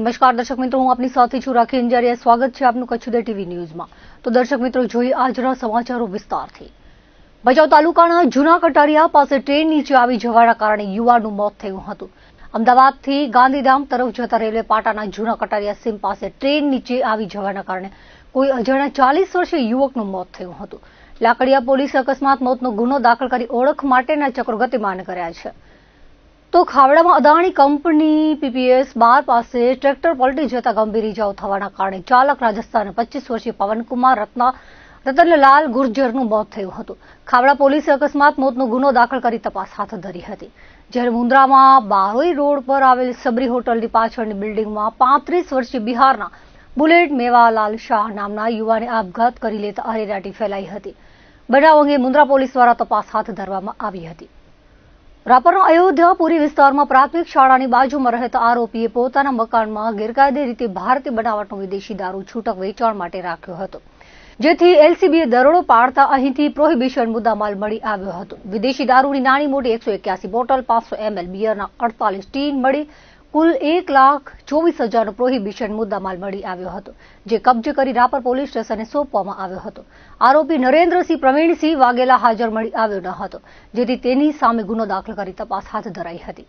નમસ્કાર દર્શક મિત્રો, હું આપની સાથે છું રાખી અંજારિયા। સ્વાગત છે આપનું કચ્છ ઉદય ટીવી ન્યૂઝમાં। તો દર્શક મિત્રો, જોઈએ આજના સમાચારો વિસ્તારથી। ભચાઉ તાલુકાના જૂના કટારિયા પાસે ટ્રેન નીચે આવી જવાના કારણે યુવાનનું મોત થયું હતું। અમદાવાદથી ગાંધીધામ તરફ જતા રેલવે પાટાના જૂના કટારિયા સીમ પાસે ટ્રેન નીચે આવી જવાના કારણે કોઈ અજાણ્યા 40 વર્ષીય યુવકનું મોત થયું હતું। લાકડિયા પોલીસે અકસ્માત મોતનો ગુનો દાખલ કરી ઓળખ માટેના ચક્રો ગતિમાન કર્યા છે। તો ખાવડામાં અદાણી કંપની પીપીએસ 12 પાસે ટ્રેક્ટર પલટી જતા ગંભીર ઇજાઓ થવાના કારણે ચાલક રાજસ્થાન 25 વર્ષીય પવનકુમાર રતનલાલ ગુર્જરનું મોત થયું હતું। ખાવડા પોલીસે અકસ્માત મોતનો ગુનો દાખલ કરી તપાસ હાથ ધરી હતી। જ્યારે મુન્દ્રામાં બારોઈ રોડ પર આવેલ સબરી હોટલની પાછળની બિલ્ડિંગમાં 35 વર્ષીય બિહારના બુલેટ મેવાલાલ શાહ નામના યુવાને આપઘાત કરી લેતા અરેરાટી ફેલાઈ હતી। બનાવ અંગે મુન્દ્રા પોલીસ દ્વારા તપાસ હાથ ધરવામાં આવી હતી। રાપરના અયોધ્યાપુરી વિસ્તારમાં પ્રાથમિક શાળાની બાજુમાં રહેતા આરોપીએ પોતાના મકાનમાં ગેરકાયદે રીતે ભારતીય બનાવટનો વિદેશી દારૂ છૂટક વેચાણ માટે રાખ્યો હતો, જેથી એલસીબીએ દરોડો પાડતા અહીંથી પ્રોહિબિશન મુદ્દામાલ મળી આવ્યો હતો। વિદેશી દારૂની નાની મોટી 181 બોટલ, 500 ml બિયરના 48 ટીન મળી કુલ 1,24,000નો પ્રોહિબિશન મુદ્દામાલ મળી આવ્યો હતો, જે કબજે કરી રાપર પોલીસ સ્ટેશને સોંપવામાં આવ્યો હતો। આરોપી નરેન્દ્રસિંહ પ્રવીણસિંહ વાઘેલા હાજર મળી આવ્યો ન હતો, જેથી તેની સામે ગુનો દાખલ કરી તપાસ હાથ ધરાઈ હતી।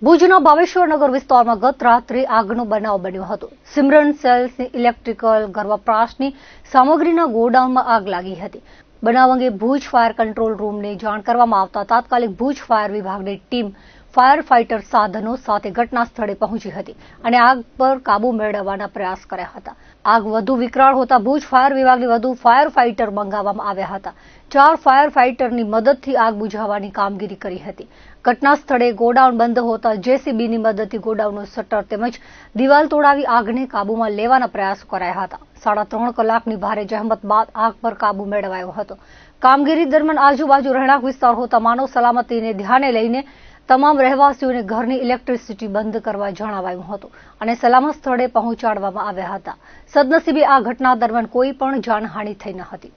ભુજના ભાવેશ્વરનગર વિસ્તારમાં ગત રાત્રે આગનો બનાવ બન્યો હતો। સિમરન સેલ્સની ઇલેક્ટ્રિકલ ઘર વપરાશની સામગ્રીના ગોડાઉનમાં આગ લાગી હતી। બનાવ અંગે ભુજ ફાયર કંટ્રોલ રૂમને જાણ કરવામાં આવતા તાત્કાલિક ભુજ ફાયર વિભાગની ટીમ ફાયર ફાઇટર સાધનો સાથે ઘટના સ્થળે પહોંચી હતી અને આગ પર કાબુ મેળવવાના પ્રયાસ કર્યા હતા। આગ વધુ વિકરાળ હોતા ભુજ ફાયર વિભાગની વધુ ફાયર ફાઇટર મંગાવવામાં આવ્યા હતા। 4 ફાયર ફાઇટરની મદદથી આગ બુઝાવવાની કામગીરી કરી હતી। ઘટના સ્થળે ગોડાઉન બંધ હોતા જેસીબીની મદદથી ગોડાઉનનો શટર તેમજ દિવાલ તોડાવી આગને કાબુમાં લેવાના પ્રયાસો કરાયા હતા। 3.5 કલાકની ભારે જહેમત બાદ આગ પર કાબુ મેળવાયો હતો। કામગીરી દરમિયાન આજુબાજુ રહેણાંક વિસ્તાર હોતા માનવ સલામતીને ધ્યાને લઈને તમામ રહેવાસીઓને ઘરની ઇલેક્ટ્રિસિટી બંધ કરવા જણાવાયું હતું અને સલામત સ્થળે પહોંચાડવામાં આવ્યા હતા। સદનસીબે આ ઘટના દરમિયાન કોઈ પણ જાનહાનિ થઈ ન હતી।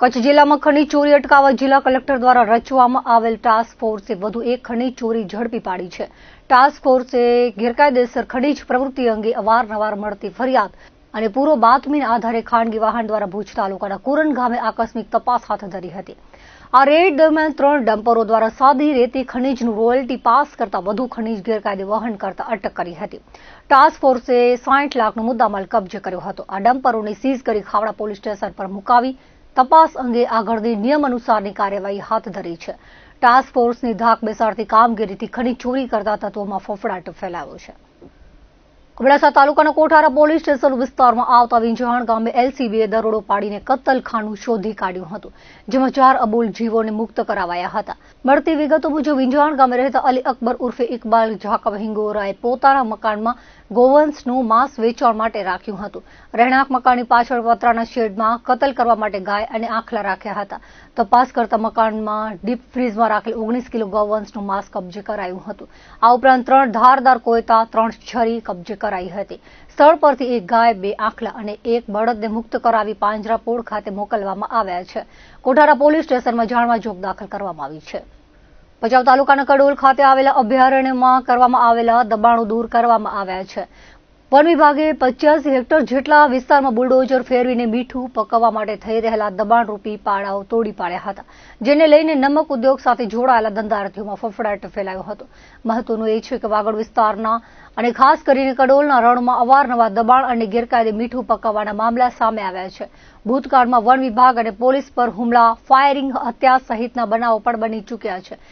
કચ્છ જિલ્લામાં ખનીજ ચોરી અટકાવવા જિલ્લા કલેક્ટર દ્વારા રચવામાં આવેલ ટાસ્ક ફોર્સે વધુ એક ખનીજ ચોરી ઝડપી પાડી છે। ટાસ્ક ફોર્સે ગેરકાયદેસર ખનીજ પ્રવૃત્તિ અંગે અવારનવાર મળતી ફરિયાદ અને પૂર્વ બાતમીના આધારે ખાનગી વાહન દ્વારા ભુજ તાલુકાના કુરન ગામે આકસ્મિક તપાસ હાથ ધરી હતી। આ રેડ દરમિયાન 3 ડમ્પરો દ્વારા સાદી રેતી ખનીજનું રોયલ્ટી પાસ કરતા વધુ ખનીજ ગેરકાયદે વહન કરતા અટક કરી હતી। ટાસ્ક ફોર્સે 60 લાખનો મુદ્દામાલ કબજે કર્યો હતો। આ ડમ્પરોને સીઝ કરી ખાવડા પોલીસ સ્ટેશન પર મુકાવી તપાસ અંગે આગળની નિયમ અનુસારની કાર્યવાહી હાથ ધરી છે। ટાસ્ક ફોર્સની ધાક બેસાડતી કામગીરીથી ખનીજ ચોરી કરતા તત્વોમાં ફફડાટ ફેલાયો છે। અબડાસા તાલુકાના કોઠારા પોલીસ સ્ટેશન વિસ્તારમાં આવતા વિંજાણ ગામે એલસીબીએ દરોડો પાડીને કત્તલખાનું શોધી કાઢ્યું હતું, જેમાં 4 અબોલ જીવોને મુક્ત કરાવાયા હતા। મળતી વિગતો મુજબ વિંજાણ ગામે રહેતા અલી અકબર ઉર્ફે ઇકબાલ જાકબ હિંગોરાએ પોતાના મકાનમાં ગોવંશનું માંસ વેચાણ માટે રાખ્યું હતું। રહેણાંક મકાનની પાછળ પતરાના શેડમાં કતલ કરવા માટે ગાય અને આખલા રાખ્યા હતા। તપાસ કરતા મકાનમાં ડીપ ફ્રીઝમાં રાખેલ 19 કિલો ગૌવંશનું માંસ કબજે કરાયું હતું। આ ઉપરાંત 3 ધારદાર કોયતા, 3 છરી કબજે કરાઈ હતી। સ્થળ પરથી 1 ગાય, 2 આખલા અને 1 બળદને મુક્ત કરાવી પાંજરાપોળ ખાતે મોકલવામાં આવ્યા છે। કોઠારા પોલીસ સ્ટેશનમાં જાણવાજોગ દાખલ કરવામાં આવી છે। ભચાઉ તાલુકાના કડોલ ખાતે આવેલા અભયારણ્યમાં કરવામાં આવેલા દબાણો દૂર કરવામાં આવ્યા છે। વન વિભાગે 85 હેક્ટર જેટલા વિસ્તારમાં બુલડોઝર ફેરવીને મીઠું પકવવા માટે થઈ રહેલા દબાણરૂપી પાડાઓ તોડી પાડ્યા હતા, જેને લઈને નમક ઉદ્યોગ સાથે જોડાયેલા ધંધાર્થીઓમાં ફફડાટ ફેલાયો હતો। મહત્વનું એ છે કે વાગડ વિસ્તારના અને ખાસ કરીને કડોલના રણમાં અવારનવાર દબાણ અને ગેરકાયદે મીઠું પકવવાના મામલા સામે આવ્યા છે। ભૂતકાળમાં વન વિભાગ અને પોલીસ પર હુમલા, ફાયરિંગ, હત્યા સહિતના બનાવો પણ બની ચૂક્યા છે।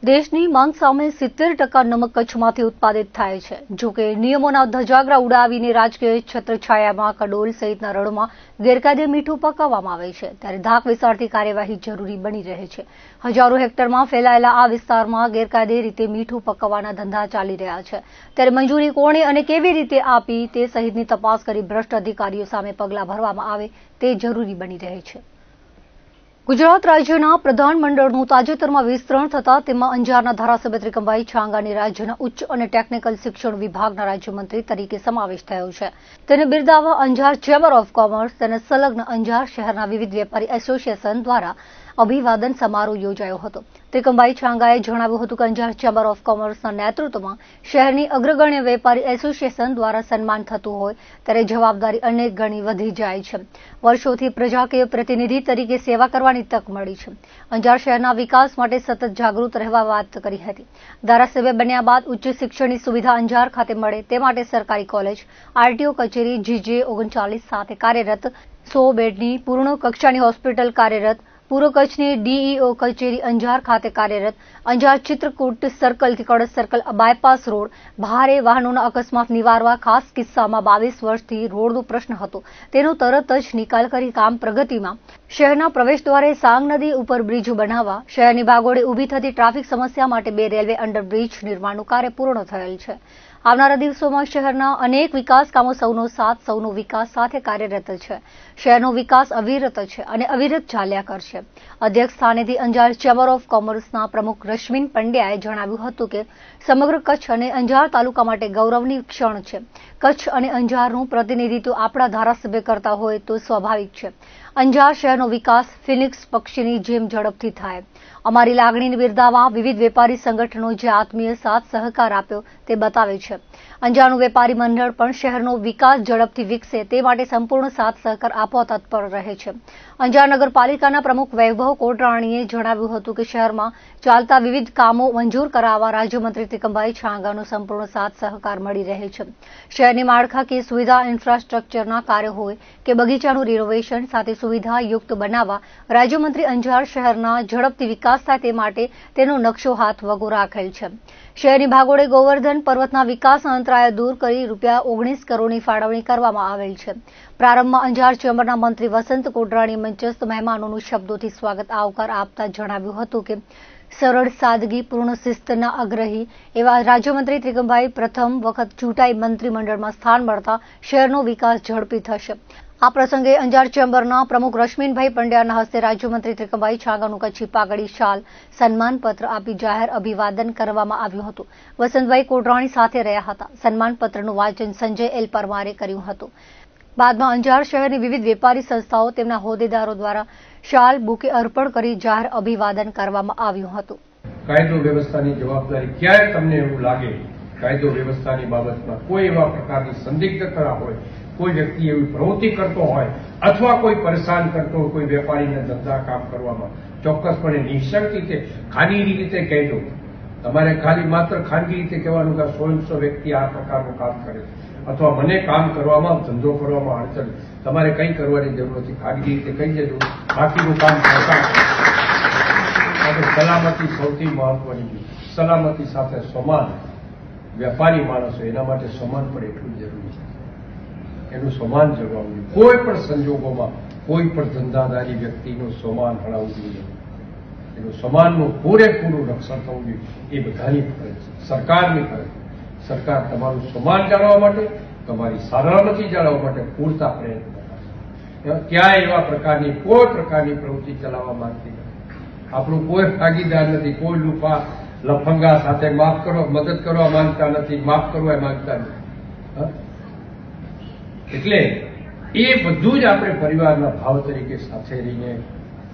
દેશની માંગ સામે 70% નમક કચ્છમાંથી ઉત્પાદિત થાય છે। જોકે નિયમોના ધજાગરા ઉડાવીને રાજકીય છત્રછાયામાં કડોલ સહિતના રણમાં ગેરકાયદે મીઠું પકાવવામાં આવે છે, ત્યારે ધાક વિસ્તારથી કાર્યવાહી જરૂરી બની રહે છે। હજારો હેક્ટરમાં ફેલાયેલા આ વિસ્તારમાં ગેરકાયદે રીતે મીઠું પકવવાના ધંધા ચાલી રહ્યા છે, ત્યારે મંજૂરી કોણે અને કેવી રીતે આપી તે સહિતની તપાસ કરી ભ્રષ્ટ અધિકારીઓ સામે પગલાં ભરવામાં આવે તે જરૂરી બની રહે છે। ગુજરાત રાજ્યના પ્રધાનમંડળનું તાજેતરમાં વિસ્તરણ થતાં તેમાં અંજારના ધારાસભ્ય ત્રિકમભાઈ છાંગાની રાજ્યના ઉચ્ચ અને ટેકનિકલ શિક્ષણ વિભાગના રાજ્યમંત્રી તરીકે સમાવેશ થયો છે। તેને બિરદાવવા અંજાર ચેમ્બર ઓફ કોમર્સ તેને સંલગ્ન અંજાર શહેરના વિવિધ વેપારી એસોસિએશન દ્વારા અભિવાદન સમારોહ યોજાયો હતો. ત્રિકમભાઈ છાંગાએ જણાવ્યું હતું કે અંજાર ચેમ્બર ઓફ કોમર્સના નેતૃત્વમાં શહેરની અગ્રગણ્ય વેપારી એસોસિએશન દ્વારા સન્માન થતું હોય ત્યારે જવાબદારી અનેક ગણી વધી જાય છે. વર્ષોથી પ્રજાકીય પ્રતિનિધિ તરીકે સેવા કરવાની તક મળી છે. અંજાર શહેરના વિકાસ માટે સતત જાગૃત રહેવા વાત કરી હતી. ધારાસભ્ય બન્યા બાદ ઉચ્ચ શિક્ષણની સુવિધા અંજાર ખાતે મળે તે માટે સરકારી કોલેજ, આરટીઓ કચેરી GJ 39 સાથે કાર્યરત, 100 બેડની પૂર્ણ કક્ષાની હોસ્પિટલ કાર્યરત, પૂર્વ કચ્છની DEO કચેરી અંજાર ખાતે કાર્યરત, અંજાર ચિત્રકૂટ સર્કલથી કળશ સર્કલ બાયપાસ રોડ, ભારે વાહનોના અકસ્માત નિવારવા ખાસ કિસ્સામાં 22 વર્ષથી રોડનો પ્રશ્ન હતો તેનો તરત જ નિકાલ કરી કામ પ્રગતિમાં. શહેરના પ્રવેશદ્વારે સાંગ નદી ઉપર બ્રિજ બનાવવા, શહેરની ભાગોળે ઊભી થતી ટ્રાફિક સમસ્યા માટે 2 રેલવે અંડરબ્રિજ નિર્માણનું કાર્ય પૂર્ણ થયેલ છે. આવનારા દિવસોમાં શહેરના અનેક વિકાસ કામો સૌનો સાથ સૌનો વિકાસ સાથે કાર્યરત છે. શહેરનો વિકાસ અવિરત છે અને અવિરત ચાલ્યા કરશે. અધ્યક્ષ સ્થાનેથી અંજાર ચેમ્બર ઓફ કોમર્સના પ્રમુખ રશ્મિન પંડ્યાએ જણાવ્યું હતું કે સમગ્ર કચ્છ અને અંજાર તાલુકા માટે ગૌરવની ક્ષણ છે. કચ્છ અને અંજારનું પ્રતિનિધિત્વ આપણા ધારાસભ્ય કરતા હોય તો સ્વાભાવિક છે. અંજાર શહેરનો વિકાસ ફિનિક્સ પક્ષીની જેમ ઝડપથી થાય. અમારી લાગણીને બિરદાવવા વિવિધ વેપારી સંગઠનો જે આત્મીય સાથ સહકાર આપ્યો તે બતાવે છે. અંજારનું વેપારી મંડળ પણ શહેરનો વિકાસ ઝડપથી વિકસે તે માટે સંપૂર્ણ સાથ સહકાર આપવા તત્પર રહે છે. અંજાર નગરપાલિકાના પ્રમુખ વૈભવ કોટરાણીએ જણાવ્યું હતું કે શહેરમાં ચાલતા વિવિધ કામો મંજૂર કરાવવા રાજ્યમંત્રી ત્રિકમભાઈ છાંગાનો સંપૂર્ણ સાથ સહકાર મળી રહે છે. શહેરની માળખાકીય સુવિધા ઇન્ફ્રાસ્ટ્રક્ચરના કાર્ય હોય કે બગીચાનું રિનોવેશન સાથે સુવિધાયુક્ત બનાવવા રાજ્યમંત્રી અંજાર શહેરના ઝડપથી વિકાસ થાય તે માટે તેનો નકશો હાથ વગો રાખેલ છે. શહેરની ભાગોળે ગોવર્ધન પર્વતના વિકાસના અંતરાય દૂર કરી ₹19 કરોડની ફાળવણી કરવામાં આવેલ છે. પ્રારંભમાં અંજાર ચેમ્બરના મંત્રી વસંત કોટરાણીએ મંચસ્થ મહેમાનોનું શબ્દોથી સ્વાગત આવકાર આપતા જણાવ્યું હતું કે સરળ, સાદગી, પૂર્ણ શિસ્તના આગ્રહી એવા રાજ્યમંત્રી ત્રિકમભાઈ પ્રથમ વખત ચૂંટાઈ મંત્રીમંડળમાં સ્થાન મળતા શહેરનો વિકાસ ઝડપી થશે. આ પ્રસંગે અંજાર ચેમ્બરના પ્રમુખ રશ્મિનભાઈ પંડ્યાના હસ્તે રાજ્યમંત્રી ત્રિકમભાઈ છાંગાનું કચ્છી પાઘડી, શાલ, સન્માનપત્ર આપી જાહેર અભિવાદન કરવામાં આવ્યું હતું. વસંતભાઈ કોટરાણી સાથે રહ્યા હતા. સન્માનપત્રનું વાંચન સંજય એલ પરમારે કર્યું હતું. બાદમાં અંજાર શહેરની વિવિધ વેપારી સંસ્થાઓ તેમના હોદ્દેદારો દ્વારા શાલ, બુકે અર્પણ કરી જાહેર અભિવાદન કરવામાં આવ્યું હતું. કાયદો વ્યવસ્થાની જવાબદારી ક્યાંય તમને એવું લાગે કાયદો વ્યવસ્થાની બાબતમાં કોઈ એવા પ્રકારની સંદિગ્ધતા હોય, કોઈ વ્યક્તિ એવી પ્રવૃત્તિ કરતો હોય અથવા કોઈ પરેશાન કરતો હોય કોઈ વેપારીને ધંધા કામ કરવામાં, ચોક્કસપણે નિઃશંક રીતે ખાનગી રીતે કહેજો. તમારે ખાલી માત્ર ખાનગી રીતે કહેવાનું કે 100 વ્યક્તિ આ પ્રકારનું કામ કરે અથવા મને કામ કરવામાં, ધંધો કરવામાં અડચણ, તમારે કંઈ કરવાની જરૂર નથી. ખાનગી રીતે કહી દેજો. બાકીનું કામ સરકાર. સલામતી સૌથી મહત્વની. સલામતી સાથે સમાન વેપારી માણસો એના માટે સમાન પણ એટલું જરૂરી છે. એનું સમાન જળવાવું જોઈએ. કોઈ પણ સંજોગોમાં કોઈ પણ ધંધાદારી વ્યક્તિનું સમાન હણાવવું જોઈએ. એનું સમાનનું પૂરેપૂરું રક્ષણ થવું જોઈએ. એ બધાની ફરજ છે, સરકારની ફરજ. સરકાર તમારું સમાન જાળવવા માટે, તમારી સલામતી જાળવવા માટે પૂરતા પ્રયત્ન કરે. ક્યાંય એવા પ્રકારની કોઈ પ્રકારની પ્રવૃત્તિ ચલાવવા માંગતી નથી. આપણું કોઈ ભાગીદાર નથી. કોઈ લુફા લફંગા સાથે માફ કરો, મદદ કરવા માંગતા નથી, માફ કરવા માંગતા નથી. એટલે એ બધું જ આપણે પરિવારના ભાવ તરીકે સાથે રહીને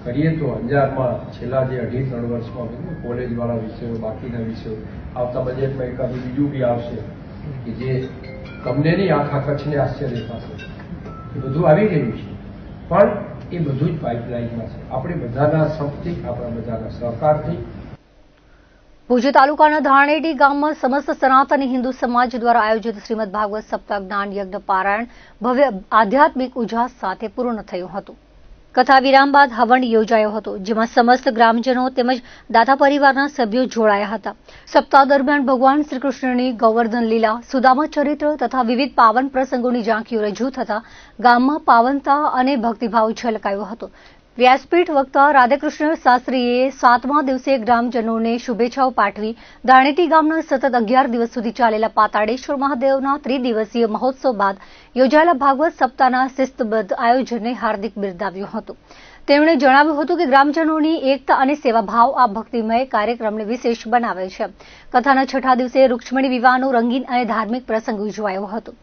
કરીએ તો અંજારમાં છેલ્લા જે 2.5-3 વર્ષમાં બધું કોલેજવાળા વિષયો, બાકીના વિષયો, આવતા બજેટમાં એકાદું બીજું બી આવશે કે જે તમને નહીં આખા કચ્છને આશ્ચર્ય થશે. એ બધું આવી રહ્યું છે, પણ એ બધું જ પાઇપલાઇનમાં છે. આપણે બધાના સંપથી, આપણા બધાના સહકારથી. ભુજ તાલુકાના ધાણેટી ગામમાં સમસ્ત સનાતની હિન્દુ સમાજ દ્વારા આયોજિત શ્રીમદ ભાગવત સપ્તાહ જ્ઞાન યજ્ઞ પારાયણ ભવ્ય આધ્યાત્મિક ઉજાસ સાથે પૂર્ણ થયું હતું. કથા વિરામ બાદ હવન યોજાયો હતો, જેમાં સમસ્ત ગ્રામજનો તેમજ દાતા પરિવારના સભ્યો જોડાયા હતા. સપ્તાહ દરમિયાન ભગવાન શ્રીકૃષ્ણની ગૌવર્ધન લીલા, સુદામા ચરિત્ર તથા વિવિધ પાવન પ્રસંગોની ઝાંખીઓ રજૂ થતા ગામમાં પાવનતા અને ભક્તિભાવ છલકાયો હતો. વ્યાસપીઠ વક્તા રાધાકૃષ્ણ શાસ્ત્રીએ 7મા દિવસે ગ્રામજનોને શુભેચ્છાઓ પાઠવી ધાણેટી ગામના સતત 11 દિવસ સુધી ચાલેલા પાતાળેશ્વર મહાદેવના ત્રિદિવસીય મહોત્સવ બાદ યોજાયેલા ભાગવત સપ્તાહના શિસ્તબદ્ધ આયોજનને હાર્દિક બિરદાવ્યું હતું. તેમણે જણાવ્યું હતું કે ગ્રામજનોની એકતા અને સેવાભાવ આ ભક્તિમય કાર્યક્રમને વિશેષ બનાવે છે. કથાના છઠ્ઠા દિવસે રૂક્ષ્મણી વિવાહનો રંગીન અને ધાર્મિક પ્રસંગ ઉજવાયો હતો.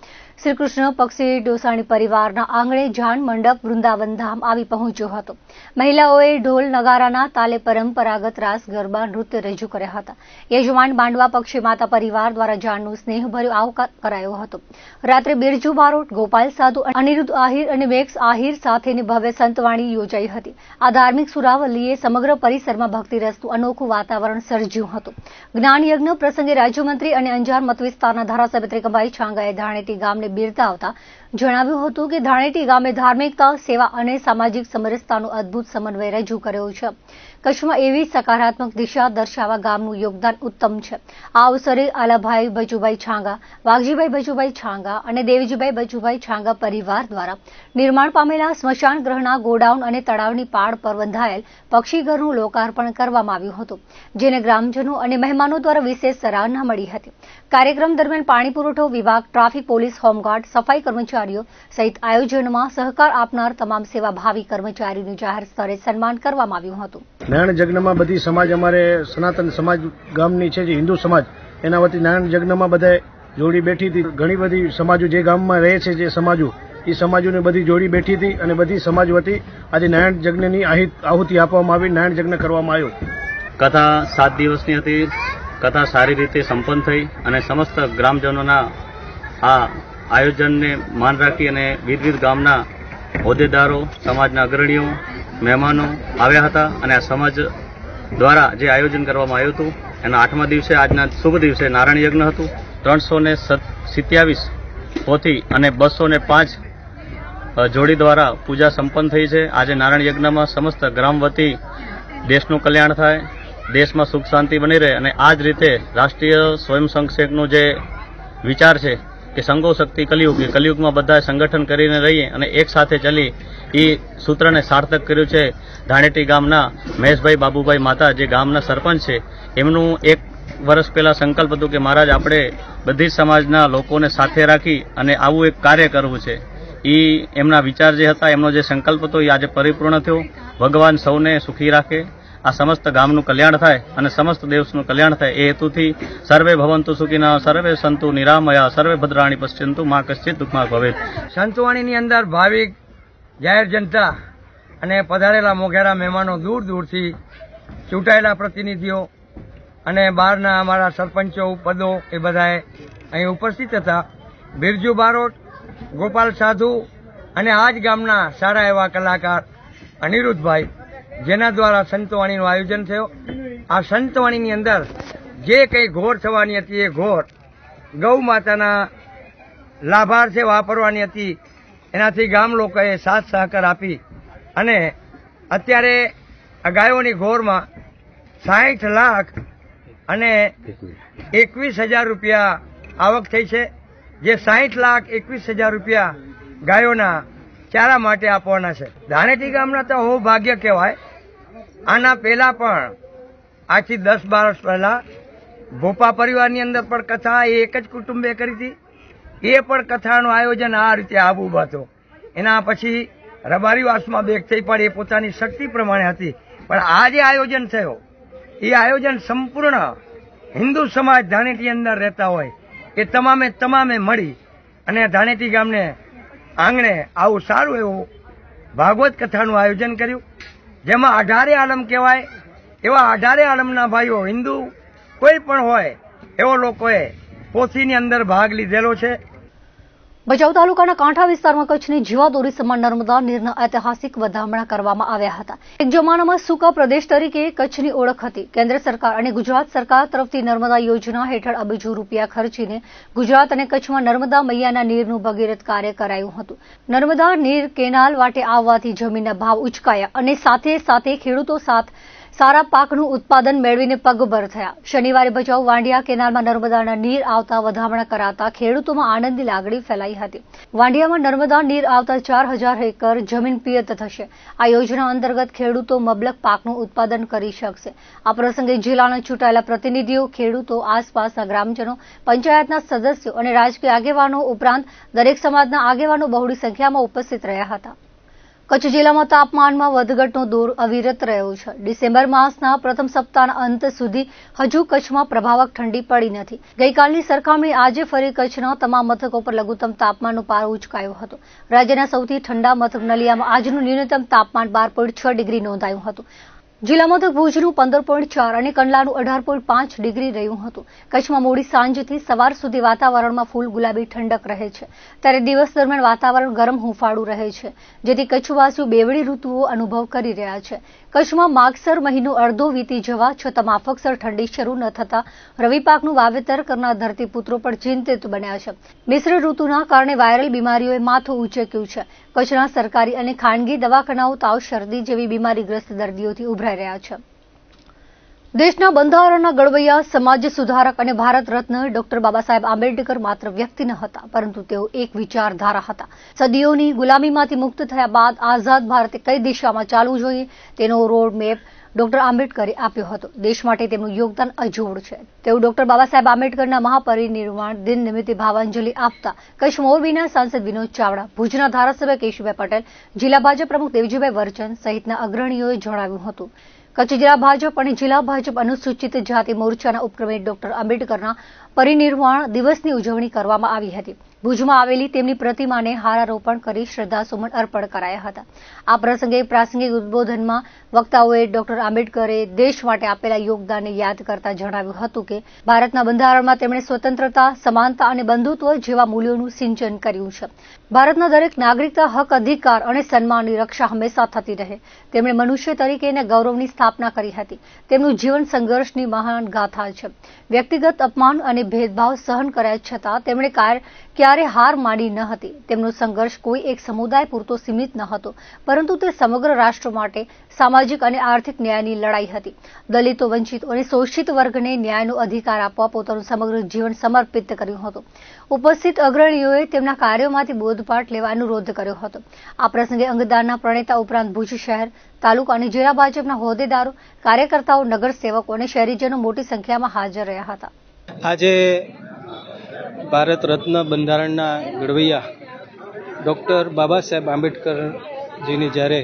શ્રી કૃષ્ણ પક્ષી ડોસાણી પરિવારના આંગણે જાન મંડપ વૃંદાવન ધામ આવી પહોંચ્યો હતો. મહિલાઓએ ઢોલ નગારાના તાલે પરંપરાગત રાસ ગરબા નૃત્ય રજૂ કર્યા હતા. યજમાન માંડવા પક્ષી માતા પરિવાર દ્વારા જાનનો સ્નેહભર્યો આવકાર કરાયો હતો. રાત્રે બિરજુ બારોટ, ગોપાલ સાધુ, અનિરુદ્ધ આહિર અને મેક્સ આહિર સાથેની ભવ્ય સંતવાણી યોજાઈ હતી. આ ધાર્મિક સુરાવલીએ સમગ્ર પરિસરમાં ભક્તિરસનું અનોખું વાતાવરણ સર્જ્યું હતું. જ્ઞાન યજ્ઞ પ્રસંગે રાજ્યમંત્રી અને અંજાર મત વિસ્તારના ધારાસભ્ય ત્રિકમભાઈ છાંગાએ ધાણેટી ગામને બિરદાવતા જણાવ્યું હતું કે ધાણેટી ગામે ધાર્મિકતા, સેવા અને સામાજિક સમરસતાનો અદભુત સમન્વય રજૂ કર્યો છે. કચ્છમાં એવી સકારાત્મક દિશા દર્શાવવા ગામનું યોગદાન ઉત્તમ છે. આ અવસરે આલાભાઈ બચુભાઈ છાંગા, વાઘજીભાઈ બચુભાઈ છાંગા અને દેવજીભાઈ બચુભાઈ છાંગા પરિવાર દ્વારા નિર્માણ પામેલા સ્મશાન ગૃહના ગોડાઉન અને તળાવની પાળ પર બંધાયેલ પક્ષીઘરનું લોકાર્પણ કરવામાં આવ્યું હતું, જેને ગ્રામજનો અને મહેમાનો દ્વારા વિશેષ સરાહના મળી હતી. કાર્યક્રમ દરમિયાન પાણી પુરવઠો વિભાગ, ટ્રાફિક પોલીસ, હોમગાર્ડ, સફાઈ કર્મચારીઓ સહિત આયોજનમાં સહકાર આપનાર તમામ સેવાભાવી કર્મચારીનું જાહેર સ્તરે સન્માન કરવામાં આવ્યું હતું. નારાયણ યજ્ઞમાં બધી સમાજ અમારે સનાતન સમાજ ગામની છે જે હિન્દુ સમાજ એના વતી નારાયણ યજ્ઞમાં બધા જોડી બેઠી હતી. ઘણી બધી સમાજો જે ગામમાં રહે છે જે સમાજો એ સમાજોને બધી જોડી બેઠી હતી અને બધી સમાજ વતી આજે નારાયણ યજ્ઞની આહુતિ આપવામાં આવી, નારાયણ યજ્ઞ કરવામાં આવ્યો. કથા 7 દિવસની હતી. કથા સારી રીતે સંપન્ન થઈ અને સમસ્ત ગ્રામજનોના આ આયોજનને માન રાખી અને વિવિધ ગામના હોદ્દેદારો, સમાજના અગ્રણીઓ, મહેમાનો આવ્યા હતા અને આ સમાજ દ્વારા જે આયોજન કરવામાં આવ્યું હતું એના 8મા દિવસે આજના શુભ દિવસે નારાયણ યજ્ઞ હતું. 327 પોથી અને 205 જોડી દ્વારા પૂજા સંપન્ન થઈ છે. આજે નારાયણ યજ્ઞમાં સમસ્ત ગ્રામ વતી દેશનું કલ્યાણ થાય, દેશમાં સુખ શાંતિ બની રહે અને આ જ રીતે રાષ્ટ્રીય સ્વયંસંઘનો જે વિચાર છે કે સંગો શક્તિ કલિયુગ, એ કલિયુગમાં બધા સંગઠન કરીને રહીએ અને એક સાથે ચલી એ સૂત્રને સાર્થક કર્યું છે. ધાણેટી ગામના મહેશભાઈ બાબુભાઈ માતા જે ગામના સરપંચ છે એમનું 1 વર્ષ પહેલા સંકલ્પ હતું કે મહારાજ આપણે બધી સમાજના લોકોને સાથે રાખી અને આવું એક કાર્ય કરવું છે. એ એમના વિચાર જે હતા, એમનો જે સંકલ્પ હતો એ આજે પરિપૂર્ણ થયો. ભગવાન સૌને સુખી રાખે, આ સમસ્ત ગામનું કલ્યાણ થાય અને સમસ્ત દેશનું કલ્યાણ થાય એ હેતુથી સર્વે ભવંતુ સુખિનઃ, સર્વે સંતુ નિરામયા, સર્વે ભદ્રાણી પશ્યંતુ, મા કશ્ચિત દુઃખમાં ભવેત. સંતવાણીની અંદર ભાવિક, જાહેર જનતા અને પધારેલા મોઘેરા મહેમાનો, દૂર દૂરથી ચૂંટાયેલા પ્રતિનિધિઓ અને બહારના અમારા સરપંચો પદો એ બધાએ અહીં ઉપસ્થિત હતા. બિરજુ બારોટ, ગોપાલ સાધુ અને આ જ ગામના સારા એવા કલાકાર અનિરુદ્ધભાઈ, જેના દ્વારા સંતવાણીનું આયોજન થયો. આ સંતવાણીની અંદર જે કંઈ ઘોર થવાની હતી એ ઘોર ગૌ માતાના લાભાર્થે વાપરવાની હતી. એનાથી ગામ લોકોએ સાથ સહકાર આપી અને અત્યારે આ ગાયોની ઘોરમાં 60 લાખ અને 21,000 રૂપિયા આવક થઈ છે. જે 60,21,000 રૂપિયા ગાયોના ચારા માટે આપવાના છે. ધાણેટી ગામના તો હું ભાગ્ય કહેવાય. આના પહેલા પણ આજથી 10-12 વર્ષ પહેલા ભોપા પરિવારની અંદર પણ કથા એ એક જ કુટુંબે કરી હતી. એ પણ કથાનું આયોજન આ રીતે આબુ હતો. એના પછી રબારીવાસમાં બેક થઈ પણ એ પોતાની શક્તિ પ્રમાણે હતી. પણ આ જે આયોજન થયો એ આયોજન સંપૂર્ણ હિન્દુ સમાજ ધાણેટી અંદર રહેતા હોય એ તમામે મળી અને ધાણેટી ગામને આંગણે આવું સારું એવું ભાગવત કથાનું આયોજન કર્યું, જેમાં 18 આલમ કહેવાય એવા 18 આલમના ભાઈઓ, હિન્દુ કોઈ પણ હોય એવો લોકોએ પોથીની અંદર ભાગ લીધેલો છે. ભચાઉ તાલુકાના કાંઠા વિસ્તારમાં કચ્છની જીવાદોરી સમાન નર્મદા નીરના ઐતિહાસિક વધામણા કરવામાં આવ્યા હતા. એક જમાનામાં સૂકા પ્રદેશ તરીકે કચ્છની ઓળખ હતી. કેન્દ્ર સરકાર અને ગુજરાત સરકાર તરફથી નર્મદા યોજના હેઠળ અબજો રૂપિયા ખર્ચીને ગુજરાત અને કચ્છમાં નર્મદા મૈયાના નીરનું ભગીરથ કાર્ય કરાયું હતું. નર્મદા નીર કેનાલ વાટે આવવાથી જમીનના ભાવ ઉચકાયા અને સાથે સાથે ખેડૂતો સારા પાકનું ઉત્પાદન મેળવીને પગભર થયા. શનિવારે ભચાઉ વાંડિયા કેનાલમાં નર્મદાના નીર આવતા વધામણા કરાતા ખેડૂતોમાં આનંદની લાગણી ફેલાઈ હતી. વાંડિયામાં નર્મદા નીર આવતા 4,000 એકર જમીન પિયત થશે. આ યોજના અંતર્ગત ખેડૂતો મબલક પાકનું ઉત્પાદન કરી શકશે. આ પ્રસંગે જિલ્લાના ચૂંટાયેલા પ્રતિનિધિઓ, ખેડૂતો, આસપાસના ગ્રામજનો, પંચાયતના સદસ્યો અને રાજકીય આગેવાનો ઉપરાંત દરેક સમાજના આગેવાનો બહોળી સંખ્યામાં ઉપસ્થિત રહ્યા હતા. કચ્છ જિલ્લામાં તાપમાનમાં વધઘટનો દોર અવિરત રહ્યો છે. ડિસેમ્બર માસના પ્રથમ સપ્તાહના અંત સુધી હજુ કચ્છમાં પ્રભાવક ઠંડી પડી નથી. ગઈકાલની સરખામણી આજે ફરી કચ્છના તમામ મથકો પર લઘુત્તમ તાપમાનનો પારો ઉંચકાયો હતો. રાજ્યના સૌથી ઠંડા મથક નલિયામાં આજનું ન્યૂનતમ તાપમાન 12.6 ડિગ્રી નોંધાયું હતું. જિલ્લા મથક ભુજનું 15.4 અને કંડલાનું 18.5 ડિગ્રી રહ્યું હતું. કચ્છમાં મોડી સાંજથી સવાર સુધી વાતાવરણમાં ફૂલ ગુલાબી ઠંડક રહે છે, ત્યારે દિવસ દરમિયાન વાતાવરણ ગરમ હુંફાળું રહે છે, જેથી કચ્છવાસીઓ બેવડી ઋતુઓ અનુભવ કરી રહ્યા છે. કચ્છમાં માગસર મહિનો અડધો વીતી જવા છતાં માફકસર ઠંડી શરૂ ન થતા રવિ પાકનું વાવેતર કરનાર ધરતીપુત્રો પણ ચિંતિત બન્યા છે. મિશ્ર ઋતુના કારણે વાયરલ બીમારીઓએ માથું ઉંચક્યું છે. કચ્છના સરકારી અને ખાનગી દવાખાનાઓ તાવ, શરદી જેવી બીમારીગ્રસ્ત દર્દીઓથી ઉભરાઈ રહ્યા છે. દેશના બંધારણના ઘડવૈયા, સમાજ સુધારક અને ભારત રત્ન ડોક્ટર બાબા સાહેબ આંબેડકર માત્ર વ્યક્તિ ન હતા, પરંતુ તેઓ એક વિચારધારા હતા. સદીઓની ગુલામીમાંથી મુક્ત થયા બાદ આઝાદ ભારતે કઈ દિશામાં ચાલવું જોઈએ તેનો રોડ મેપ ડોક્ટર આંબેડકરે આપ્યો હતો. દેશ માટે તેમનું યોગદાન અજોડ છે. તેઓ ડોક્ટર બાબા સાહેબ આંબેડકરના મહાપરિનિર્વાણ દિન નિમિત્તે ભાવાંજલિ આપતા કચ્છ મોરબીના સાંસદ વિનોદ ચાવડા, ભુજના ધારાસભ્ય કેશુભાઈ પટેલ, જિલ્લા ભાજપ પ્રમુખ દેવજીભાઈ વરચન સહિતના અગ્રણીઓએ જણાવ્યું હતું. કચ્છ જિલ્લા ભાજપ અને જિલ્લા ભાજપ અનુસૂચિત જાતિ મોરચાના ઉપક્રમે ડોક્ટર આંબેડકરના પરિનિર્વાણ દિવસની ઉજવણી કરવામાં આવી હતી. ભુજમાં આવેલી તેમની પ્રતિમાને હારારોપણ કરી શ્રદ્ધાસુમન અર્પણ કરાયા હતા. આ પ્રસંગે પ્રાસંગિક ઉદબોધનમાં વક્તાઓએ ડોક્ટર આંબેડકરે દેશ માટે આપેલા યોગદાનને યાદ કરતા જણાવ્યું હતું કે ભારતના બંધારણમાં તેમણે સ્વતંત્રતા, સમાનતા અને બંધુત્વ જેવા મૂલ્યોનું સિંચન કર્યું છે. ભારતના દરેક નાગરિકના હક, અધિકાર અને સન્માનની રક્ષા હંમેશા થતી રહે. તેમણે મનુષ્ય તરીકેના ગૌરવની સ્થાપના કરી હતી. તેમનું જીવન સંઘર્ષની મહાન ગાથા છે. વ્યક્તિગત અપમાન અને ભેદભાવ સહન કર્યા છતાં તેમણે ક્યારે હાર માની ન હતી. તેમનો સંઘર્ષ કોઈ એક સમુદાય પૂરતો સીમિત ન હતો, પરંતુ તે સમગ્ર રાષ્ટ્ર માટે સામાજિક અને આર્થિક ન્યાયની લડાઈ હતી. દલિતો, વંચિતો અને શોષિત વર્ગને ન્યાયનો અધિકાર આપવા પોતાનું સમગ્ર જીવન સમર્પિત કર્યું હતું. ઉપસ્થિત અગ્રણીઓએ તેમના કાર્યોમાંથી બોધપાઠ લેવા અનુરોધ કર્યો હતો. આ પ્રસંગે અંગદાનના પ્રણેતા ઉપરાંત ભુજ શહેર, તાલુકા અને જિલ્લા ભાજપના હોદ્દેદારો, કાર્યકર્તાઓ, નગરસેવકો અને શહેરીજનો મોટી સંખ્યામાં હાજર રહ્યા હતા. આજે ભારત રત્ન બંધારણના ઘડવૈયા ડૉક્ટર બાબા સાહેબ આંબેડકરજીની જ્યારે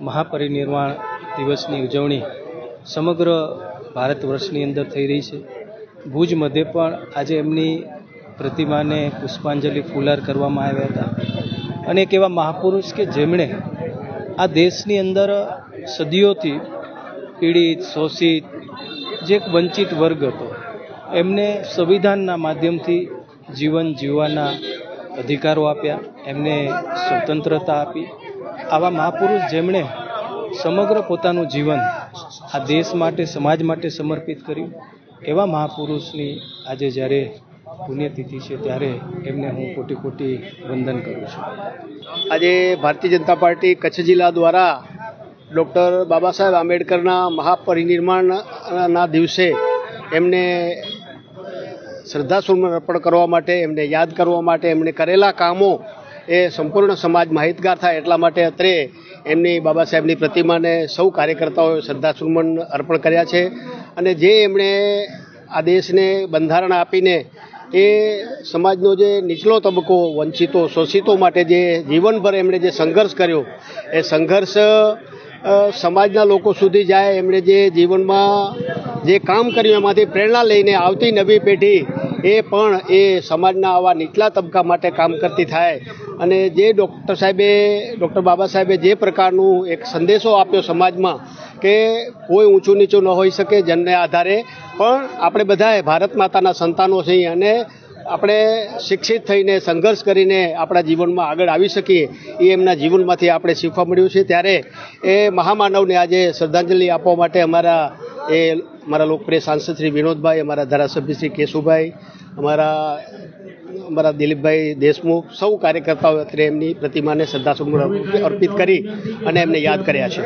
મહાપરિનિર્વાણ દિવસની ઉજવણી સમગ્ર ભારત વર્ષની અંદર થઈ રહી છે. ભુજ મધ્યે પણ આજે એમની પ્રતિમાને પુષ્પાંજલિ ફુલાર કરવામાં આવ્યા હતા. અને એક એવા મહાપુરુષ કે જેમણે આ દેશની અંદર સદીઓથી પીડિત, શોષિત, જે એક વંચિત વર્ગ હતો, એમને સંવિધાનના માધ્યમથી જીવન જીવવાના અધિકારો આપ્યા, એમને સ્વતંત્રતા આપી. આવા મહાપુરુષ જેમણે સમગ્ર પોતાનું જીવન આ દેશ માટે, સમાજ માટે સમર્પિત કર્યું, એવા મહાપુરુષની આજે જ્યારે પુણ્યતિથિ છે ત્યારે એમને હું કોટી કોટી વંદન કરું છું. આજે ભારતીય જનતા પાર્ટી કચ્છ જિલ્લા દ્વારા ડૉક્ટર બાબા સાહેબ આંબેડકરના મહાપરિનિર્વાણના દિવસે એમને શ્રદ્ધાસુમન અર્પણ કરવા માટે, એમને યાદ કરવા માટે, એમણે કરેલા કામો એ સંપૂર્ણ સમાજ માહિતગાર થાય એટલા માટે અત્રે એમની બાબા સાહેબની પ્રતિમાને સૌ કાર્યકર્તાઓએ શ્રદ્ધાસુમન અર્પણ કર્યા છે. અને જે એમણે આ દેશને બંધારણ આપીને એ સમાજનો જે નીચલો તબક્કો, વંચિતો, શોષિતો માટે જે જીવનભર એમણે જે સંઘર્ષ કર્યો, એ સંઘર્ષ સમાજના લોકો સુધી જાય. એમણે જે જીવનમાં જે કામ કર્યું એમાંથી પ્રેરણા લઈને આવતી નવી પેઢી એ પણ એ સમાજના આવા નીચલા તબક્કા માટે કામ કરતી થાય. અને જે ડૉક્ટર બાબા સાહેબે જે પ્રકારનું એક સંદેશો આપ્યો સમાજમાં કે કોઈ ઊંચું નીચું ન હોઈ શકે જનને આધારે, પણ આપણે બધાએ ભારત માતાના સંતાનો છીએ અને આપણે શિક્ષિત થઈને સંઘર્ષ કરીને આપણા જીવનમાં આગળ આવી શકીએ એ એમના જીવનમાંથી આપણે શીખવા મળ્યું છે. ત્યારે એ મહામાનવને આજે શ્રદ્ધાંજલિ આપવા માટે અમારા લોકપ્રિય સાંસદ શ્રી વિનોદભાઈ, અમારા ધારાસભ્ય શ્રી કેશુભાઈ, અમારા દિલીપભાઈ દેશમુખ, સૌ કાર્યકર્તાઓ અત્યારે એમની પ્રતિમાને શ્રદ્ધાસુમન અર્પિત કરી અને એમને યાદ કર્યા છે.